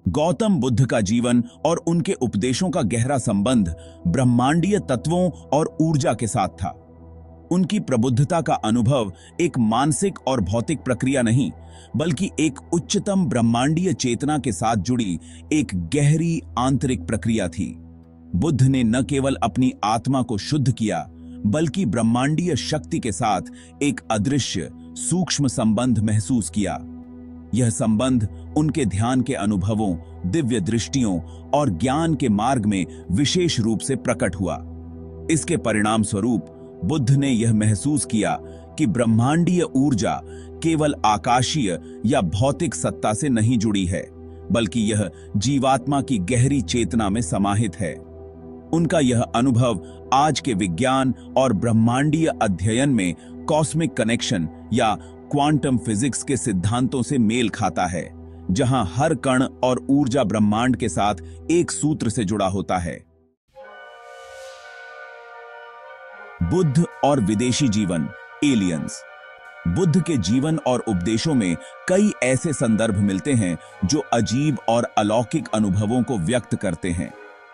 गौतम बुद्ध का जीवन और उनके उपदेशों का गहरा संबंध ब्रह्मांडीय तत्वों और ऊर्जा के साथ था। उनकी प्रबुद्धता का अनुभव एक मानसिक और भौतिक प्रक्रिया नहीं, बल्कि एक उच्चतम ब्रह्मांडीय चेतना के साथ जुड़ी एक गहरी आंतरिक प्रक्रिया थी। बुद्ध ने न केवल अपनी आत्मा को शुद्ध किया, बल्कि ब्रह्मांडीय शक्ति के साथ एक अदृश्य सूक्ष्म संबंध महसूस किया। यह संबंध उनके ध्यान के अनुभवों, दिव्य दृष्टियों और ज्ञान के मार्ग में विशेष रूप से प्रकट हुआ। इसके परिणाम स्वरूप बुद्ध ने यह महसूस किया कि ब्रह्मांडीय ऊर्जा केवल आकाशीय या भौतिक सत्ता से नहीं जुड़ी है, बल्कि यह जीवात्मा की गहरी चेतना में समाहित है। उनका यह अनुभव आज के विज्ञान और ब्रह्मांडीय अध्ययन में कॉस्मिक कनेक्शन या क्वांटम फिजिक्स के सिद्धांतों से मेल खाता है, जहां हर कण और ऊर्जा ब्रह्मांड के साथ एक सूत्र से जुड़ा होता है। बुद्ध और विदेशी जीवन, एलियंस। बुद्ध के जीवन और उपदेशों में कई ऐसे संदर्भ मिलते हैं जो अजीब और अलौकिक अनुभवों को व्यक्त करते हैं।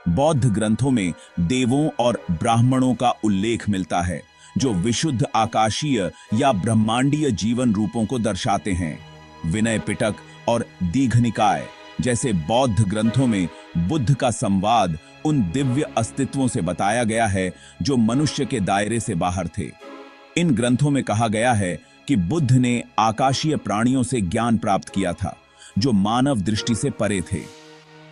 बौद्ध ग्रंथों में देवों और ब्राह्मणों का उल्लेख मिलता है, जो विशुद्ध आकाशीय या ब्रह्मांडीय जीवन रूपों को दर्शाते हैं। विनय पिटक और दीघनिकाय जैसे बौद्ध ग्रंथों में बुद्ध का संवाद उन दिव्य अस्तित्वों से बताया गया है जो मनुष्य के दायरे से बाहर थे। इन ग्रंथों में कहा गया है कि बुद्ध ने आकाशीय प्राणियों से ज्ञान प्राप्त किया था, जो मानव दृष्टि से परे थे।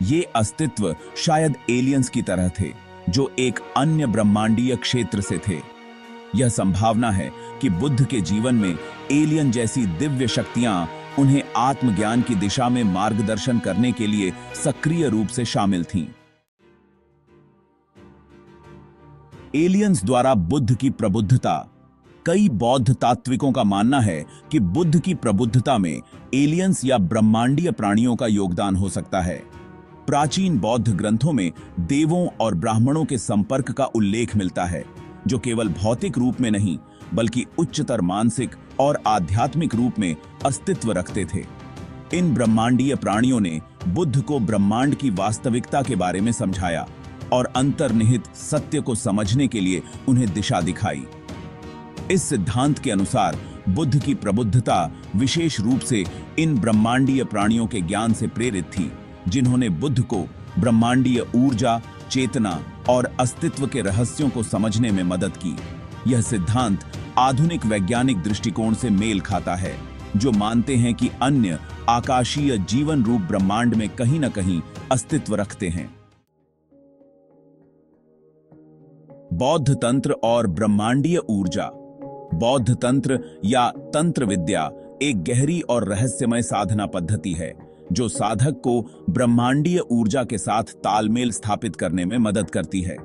ये अस्तित्व शायद एलियंस की तरह थे, जो एक अन्य ब्रह्मांडीय क्षेत्र से थे। यह संभावना है कि बुद्ध के जीवन में एलियन जैसी दिव्य शक्तियां उन्हें आत्मज्ञान की दिशा में मार्गदर्शन करने के लिए सक्रिय रूप से शामिल थीं। एलियंस द्वारा बुद्ध की प्रबुद्धता। कई बौद्ध तात्विकों का मानना है कि बुद्ध की प्रबुद्धता में एलियंस या ब्रह्मांडीय प्राणियों का योगदान हो सकता है। प्राचीन बौद्ध ग्रंथों में देवों और ब्राह्मणों के संपर्क का उल्लेख मिलता है, जो केवल भौतिक रूप में नहीं, बल्कि उच्चतर मानसिक और आध्यात्मिक रूप में अस्तित्व रखते थे। इन ब्रह्मांडीय प्राणियों ने बुद्ध को ब्रह्मांड की वास्तविकता के बारे में समझाया और अंतर्निहित सत्य को समझने के लिए उन्हें दिशा दिखाई। इस सिद्धांत के अनुसार बुद्ध की प्रबुद्धता विशेष रूप से इन ब्रह्मांडीय प्राणियों के ज्ञान से प्रेरित थी, जिन्होंने बुद्ध को ब्रह्मांडीय ऊर्जा, चेतना और अस्तित्व के रहस्यों को समझने में मदद की। यह सिद्धांत आधुनिक वैज्ञानिक दृष्टिकोण से मेल खाता है, जो मानते हैं कि अन्य आकाशीय जीवन रूप ब्रह्मांड में कहीं न कहीं अस्तित्व रखते हैं। बौद्ध तंत्र और ब्रह्मांडीय ऊर्जा। बौद्ध तंत्र या तंत्र विद्या एक गहरी और रहस्यमय साधना पद्धति है, जो साधक को ब्रह्मांडीय ऊर्जा के साथ तालमेल स्थापित करने में मदद करती है।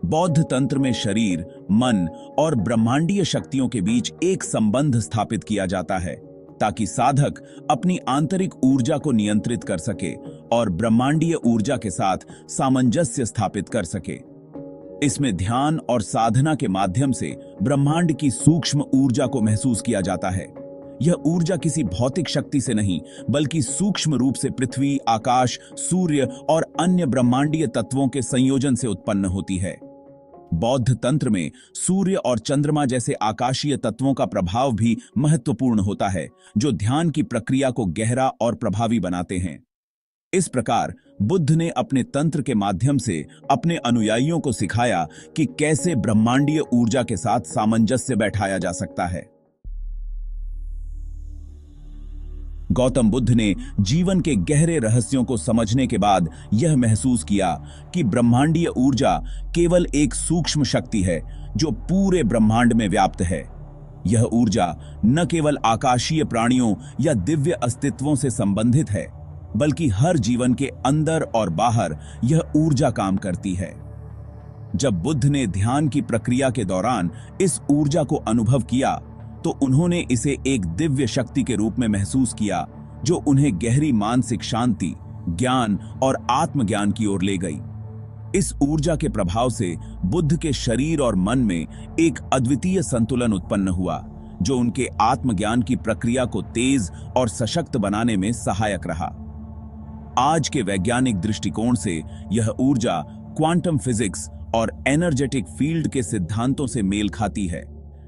बौद्ध तंत्र में शरीर, मन और ब्रह्मांडीय शक्तियों के बीच एक संबंध स्थापित किया जाता है, ताकि साधक अपनी आंतरिक ऊर्जा को नियंत्रित कर सके और ब्रह्मांडीय ऊर्जा के साथ सामंजस्य स्थापित कर सके। इसमें ध्यान और साधना के माध्यम से ब्रह्मांड की सूक्ष्म ऊर्जा को महसूस किया जाता है। यह ऊर्जा किसी भौतिक शक्ति से नहीं, बल्कि सूक्ष्म रूप से पृथ्वी, आकाश, सूर्य और अन्य ब्रह्मांडीय तत्वों के संयोजन से उत्पन्न होती है। बौद्ध तंत्र में सूर्य और चंद्रमा जैसे आकाशीय तत्वों का प्रभाव भी महत्वपूर्ण होता है, जो ध्यान की प्रक्रिया को गहरा और प्रभावी बनाते हैं। इस प्रकार बुद्ध ने अपने तंत्र के माध्यम से अपने अनुयायियों को सिखाया कि कैसे ब्रह्मांडीय ऊर्जा के साथ सामंजस्य बैठाया जा सकता है। गौतम बुद्ध ने जीवन के गहरे रहस्यों को समझने के बाद यह महसूस किया कि ब्रह्मांडीय ऊर्जा केवल एक सूक्ष्म शक्ति है जो पूरे ब्रह्मांड में व्याप्त है। यह ऊर्जा न केवल आकाशीय प्राणियों या दिव्य अस्तित्वों से संबंधित है, बल्कि हर जीवन के अंदर और बाहर यह ऊर्जा काम करती है। जब बुद्ध ने ध्यान की प्रक्रिया के दौरान इस ऊर्जा को अनुभव किया, तो उन्होंने इसे एक दिव्य शक्ति के रूप में महसूस किया, जो उन्हें गहरी मानसिक शांति, ज्ञान और आत्मज्ञान की ओर ले गई। इस ऊर्जा के प्रभाव से बुद्ध के शरीर और मन में एक अद्वितीय संतुलन उत्पन्न हुआ, जो उनके आत्मज्ञान की प्रक्रिया को तेज और सशक्त बनाने में सहायक रहा। आज के वैज्ञानिक दृष्टिकोण से यह ऊर्जा क्वांटम फिजिक्स और एनर्जेटिक फील्ड के सिद्धांतों से मेल खाती है,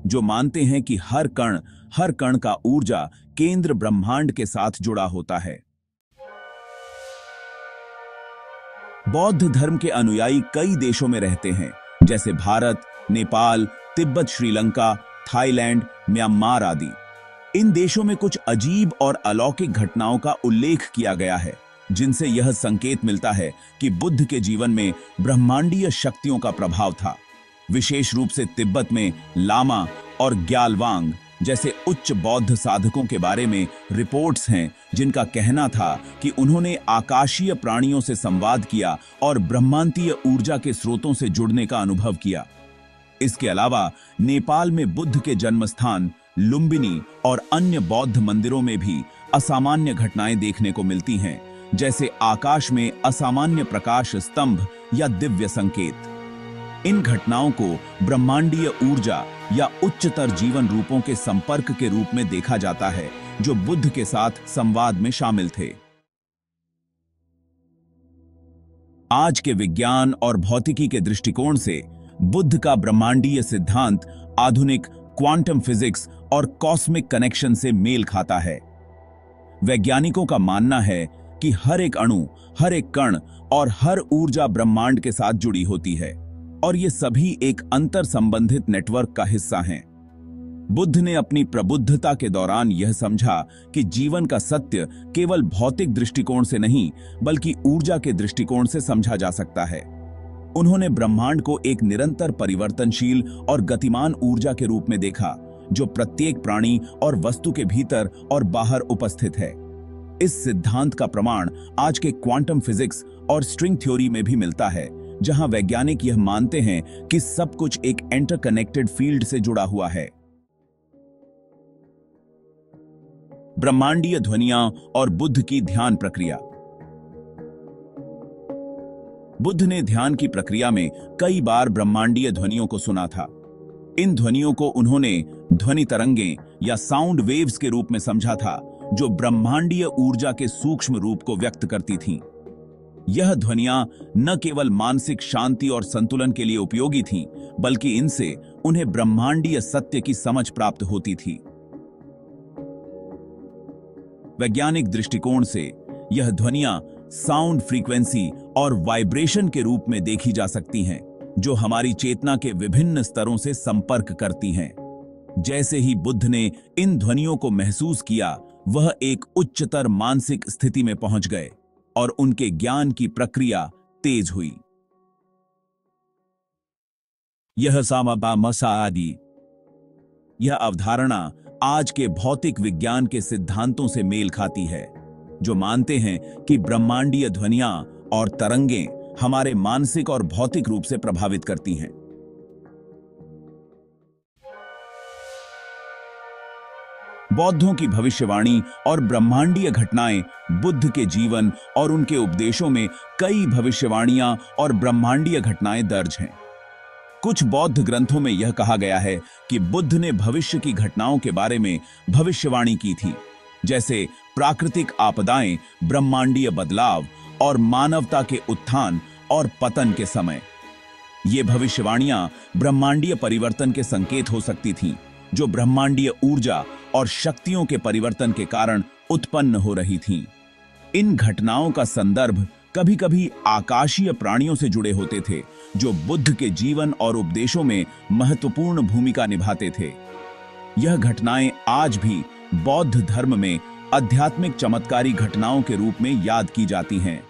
जो मानते हैं कि हर कण का ऊर्जा केंद्र ब्रह्मांड के साथ जुड़ा होता है। बौद्ध धर्म के अनुयायी कई देशों में रहते हैं, जैसे भारत, नेपाल, तिब्बत, श्रीलंका, थाईलैंड, म्यांमार आदि। इन देशों में कुछ अजीब और अलौकिक घटनाओं का उल्लेख किया गया है, जिनसे यह संकेत मिलता है कि बुद्ध के जीवन में ब्रह्मांडीय शक्तियों का प्रभाव था। विशेष रूप से तिब्बत में लामा और ग्यालवांग जैसे उच्च बौद्ध साधकों के बारे में रिपोर्ट्स हैं, जिनका कहना था कि उन्होंने आकाशीय प्राणियों से संवाद किया और ब्रह्मांडीय ऊर्जा के स्रोतों से जुड़ने का अनुभव किया। इसके अलावा नेपाल में बुद्ध के जन्मस्थान लुम्बिनी और अन्य बौद्ध मंदिरों में भी असामान्य घटनाएं देखने को मिलती हैं, जैसे आकाश में असामान्य प्रकाश स्तंभ या दिव्य संकेत। इन घटनाओं को ब्रह्मांडीय ऊर्जा या उच्चतर जीवन रूपों के संपर्क के रूप में देखा जाता है, जो बुद्ध के साथ संवाद में शामिल थे। आज के विज्ञान और भौतिकी के दृष्टिकोण से बुद्ध का ब्रह्मांडीय सिद्धांत आधुनिक क्वांटम फिजिक्स और कॉस्मिक कनेक्शन से मेल खाता है। वैज्ञानिकों का मानना है कि हर एक अणु, हर एक कण और हर ऊर्जा ब्रह्मांड के साथ जुड़ी होती है और ये सभी एक अंतर संबंधित नेटवर्क का हिस्सा हैं। बुद्ध ने अपनी प्रबुद्धता के दौरान यह समझा कि जीवन का सत्य केवल भौतिक दृष्टिकोण से नहीं, बल्कि ऊर्जा के दृष्टिकोण से समझा जा सकता है। उन्होंने ब्रह्मांड को एक निरंतर परिवर्तनशील और गतिमान ऊर्जा के रूप में देखा, जो प्रत्येक प्राणी और वस्तु के भीतर और बाहर उपस्थित है। इस सिद्धांत का प्रमाण आज के क्वांटम फिजिक्स और स्ट्रिंग थ्योरी में भी मिलता है, जहां वैज्ञानिक यह मानते हैं कि सब कुछ एक इंटरकनेक्टेड फील्ड से जुड़ा हुआ है। ब्रह्मांडीय ध्वनियां और बुद्ध की ध्यान प्रक्रिया। बुद्ध ने ध्यान की प्रक्रिया में कई बार ब्रह्मांडीय ध्वनियों को सुना था। इन ध्वनियों को उन्होंने ध्वनि तरंगें या साउंड वेव्स के रूप में समझा था, जो ब्रह्मांडीय ऊर्जा के सूक्ष्म रूप को व्यक्त करती थीं। यह ध्वनियां न केवल मानसिक शांति और संतुलन के लिए उपयोगी थीं, बल्कि इनसे उन्हें ब्रह्मांडीय सत्य की समझ प्राप्त होती थी। वैज्ञानिक दृष्टिकोण से यह ध्वनियां साउंड फ्रीक्वेंसी और वाइब्रेशन के रूप में देखी जा सकती हैं, जो हमारी चेतना के विभिन्न स्तरों से संपर्क करती हैं। जैसे ही बुद्ध ने इन ध्वनियों को महसूस किया, वह एक उच्चतर मानसिक स्थिति में पहुंच गए और उनके ज्ञान की प्रक्रिया तेज हुई। यह सामाबामसादि, यह अवधारणा आज के भौतिक विज्ञान के सिद्धांतों से मेल खाती है, जो मानते हैं कि ब्रह्मांडीय ध्वनियां और तरंगें हमारे मानसिक और भौतिक रूप से प्रभावित करती हैं। बौद्धों की भविष्यवाणी और ब्रह्मांडीय घटनाएं। बुद्ध के जीवन और उनके उपदेशों में कई भविष्यवाणियां और ब्रह्मांडीय घटनाएं दर्ज हैं। कुछ बौद्ध ग्रंथों में यह कहा गया है कि बुद्ध ने भविष्य की घटनाओं के बारे में भविष्यवाणी की थी, जैसे प्राकृतिक आपदाएं, ब्रह्मांडीय बदलाव और मानवता के उत्थान और पतन के समय। ये भविष्यवाणियां ब्रह्मांडीय परिवर्तन के संकेत हो सकती थीं, जो ब्रह्मांडीय ऊर्जा और शक्तियों के परिवर्तन के कारण उत्पन्न हो रही थीं। इन घटनाओं का संदर्भ कभी-कभी आकाशीय प्राणियों से जुड़े होते थे, जो बुद्ध के जीवन और उपदेशों में महत्वपूर्ण भूमिका निभाते थे। यह घटनाएं आज भी बौद्ध धर्म में आध्यात्मिक चमत्कारी घटनाओं के रूप में याद की जाती हैं।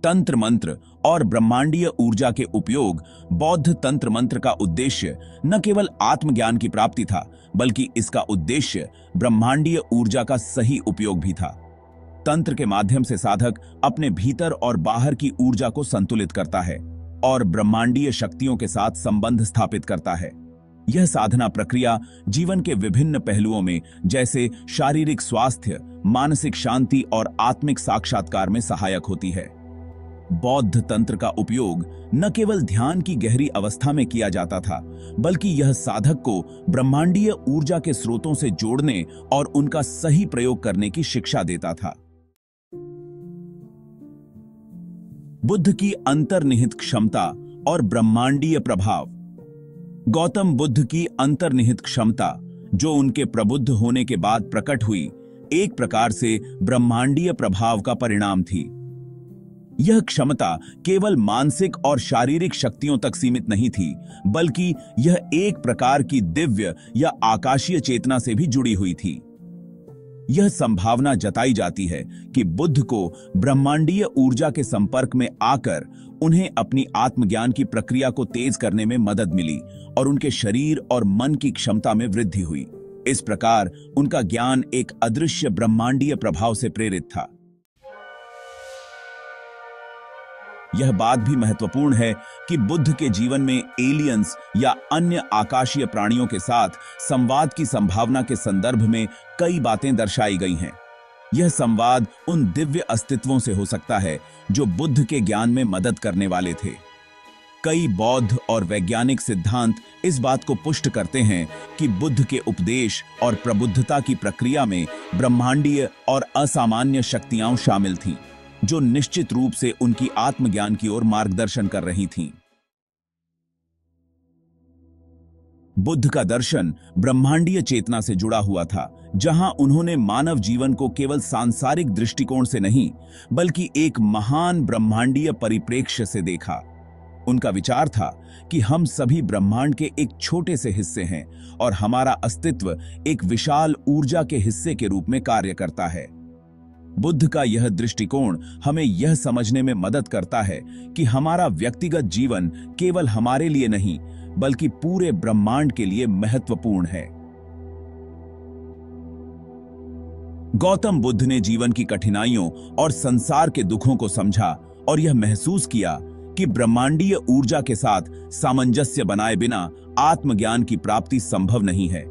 तंत्र मंत्र और ब्रह्मांडीय ऊर्जा के उपयोग। बौद्ध तंत्र मंत्र का उद्देश्य न केवल आत्मज्ञान की प्राप्ति था, बल्कि इसका उद्देश्य ब्रह्मांडीय ऊर्जा का सही उपयोग भी था। तंत्र के माध्यम से साधक अपने भीतर और बाहर की ऊर्जा को संतुलित करता है और ब्रह्मांडीय शक्तियों के साथ संबंध स्थापित करता है। यह साधना प्रक्रिया जीवन के विभिन्न पहलुओं में, जैसे शारीरिक स्वास्थ्य, मानसिक शांति और आत्मिक साक्षात्कार में सहायक होती है। बौद्ध तंत्र का उपयोग न केवल ध्यान की गहरी अवस्था में किया जाता था, बल्कि यह साधक को ब्रह्मांडीय ऊर्जा के स्रोतों से जोड़ने और उनका सही प्रयोग करने की शिक्षा देता था। बुद्ध की अंतर्निहित क्षमता और ब्रह्मांडीय प्रभाव। गौतम बुद्ध की अंतर्निहित क्षमता, जो उनके प्रबुद्ध होने के बाद प्रकट हुई, एक प्रकार से ब्रह्मांडीय प्रभाव का परिणाम थी। यह क्षमता केवल मानसिक और शारीरिक शक्तियों तक सीमित नहीं थी, बल्कि यह एक प्रकार की दिव्य या आकाशीय चेतना से भी जुड़ी हुई थी। यह संभावना जताई जाती है कि बुद्ध को ब्रह्मांडीय ऊर्जा के संपर्क में आकर उन्हें अपनी आत्मज्ञान की प्रक्रिया को तेज करने में मदद मिली और उनके शरीर और मन की क्षमता में वृद्धि हुई। इस प्रकार उनका ज्ञान एक अदृश्य ब्रह्मांडीय प्रभाव से प्रेरित था। यह बात भी महत्वपूर्ण है कि बुद्ध के जीवन में एलियंस या अन्य आकाशीय प्राणियों के साथ संवाद की संभावना के संदर्भ में कई बातें दर्शाई गई हैं। यह संवाद उन दिव्य अस्तित्वों से हो सकता है जो बुद्ध के ज्ञान में मदद करने वाले थे। कई बौद्ध और वैज्ञानिक सिद्धांत इस बात को पुष्ट करते हैं कि बुद्ध के उपदेश और प्रबुद्धता की प्रक्रिया में ब्रह्मांडीय और असामान्य शक्तियां शामिल थीं, जो निश्चित रूप से उनकी आत्मज्ञान की ओर मार्गदर्शन कर रही थीं। बुद्ध का दर्शन ब्रह्मांडीय चेतना से जुड़ा हुआ था, जहां उन्होंने मानव जीवन को केवल सांसारिक दृष्टिकोण से नहीं, बल्कि एक महान ब्रह्मांडीय परिप्रेक्ष्य से देखा। उनका विचार था कि हम सभी ब्रह्मांड के एक छोटे से हिस्से हैं और हमारा अस्तित्व एक विशाल ऊर्जा के हिस्से के रूप में कार्य करता है। बुद्ध का यह दृष्टिकोण हमें यह समझने में मदद करता है कि हमारा व्यक्तिगत जीवन केवल हमारे लिए नहीं, बल्कि पूरे ब्रह्मांड के लिए महत्वपूर्ण है। गौतम बुद्ध ने जीवन की कठिनाइयों और संसार के दुखों को समझा और यह महसूस किया कि ब्रह्मांडीय ऊर्जा के साथ सामंजस्य बनाए बिना आत्मज्ञान की प्राप्ति संभव नहीं है।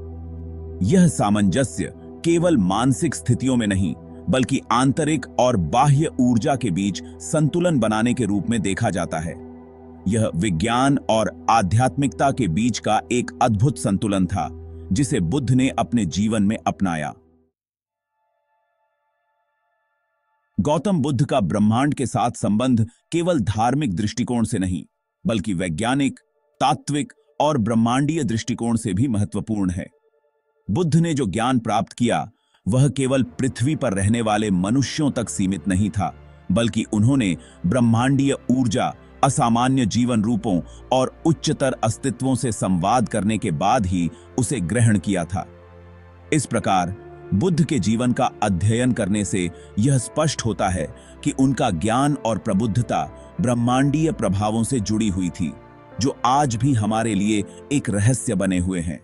यह सामंजस्य केवल मानसिक स्थितियों में नहीं, बल्कि आंतरिक और बाह्य ऊर्जा के बीच संतुलन बनाने के रूप में देखा जाता है। यह विज्ञान और आध्यात्मिकता के बीच का एक अद्भुत संतुलन था, जिसे बुद्ध ने अपने जीवन में अपनाया। गौतम बुद्ध का ब्रह्मांड के साथ संबंध केवल धार्मिक दृष्टिकोण से नहीं, बल्कि वैज्ञानिक, तात्विक और ब्रह्मांडीय दृष्टिकोण से भी महत्वपूर्ण है। बुद्ध ने जो ज्ञान प्राप्त किया, वह केवल पृथ्वी पर रहने वाले मनुष्यों तक सीमित नहीं था, बल्कि उन्होंने ब्रह्मांडीय ऊर्जा, असामान्य जीवन रूपों और उच्चतर अस्तित्वों से संवाद करने के बाद ही उसे ग्रहण किया था। इस प्रकार बुद्ध के जीवन का अध्ययन करने से यह स्पष्ट होता है कि उनका ज्ञान और प्रबुद्धता ब्रह्मांडीय प्रभावों से जुड़ी हुई थी, जो आज भी हमारे लिए एक रहस्य बने हुए हैं।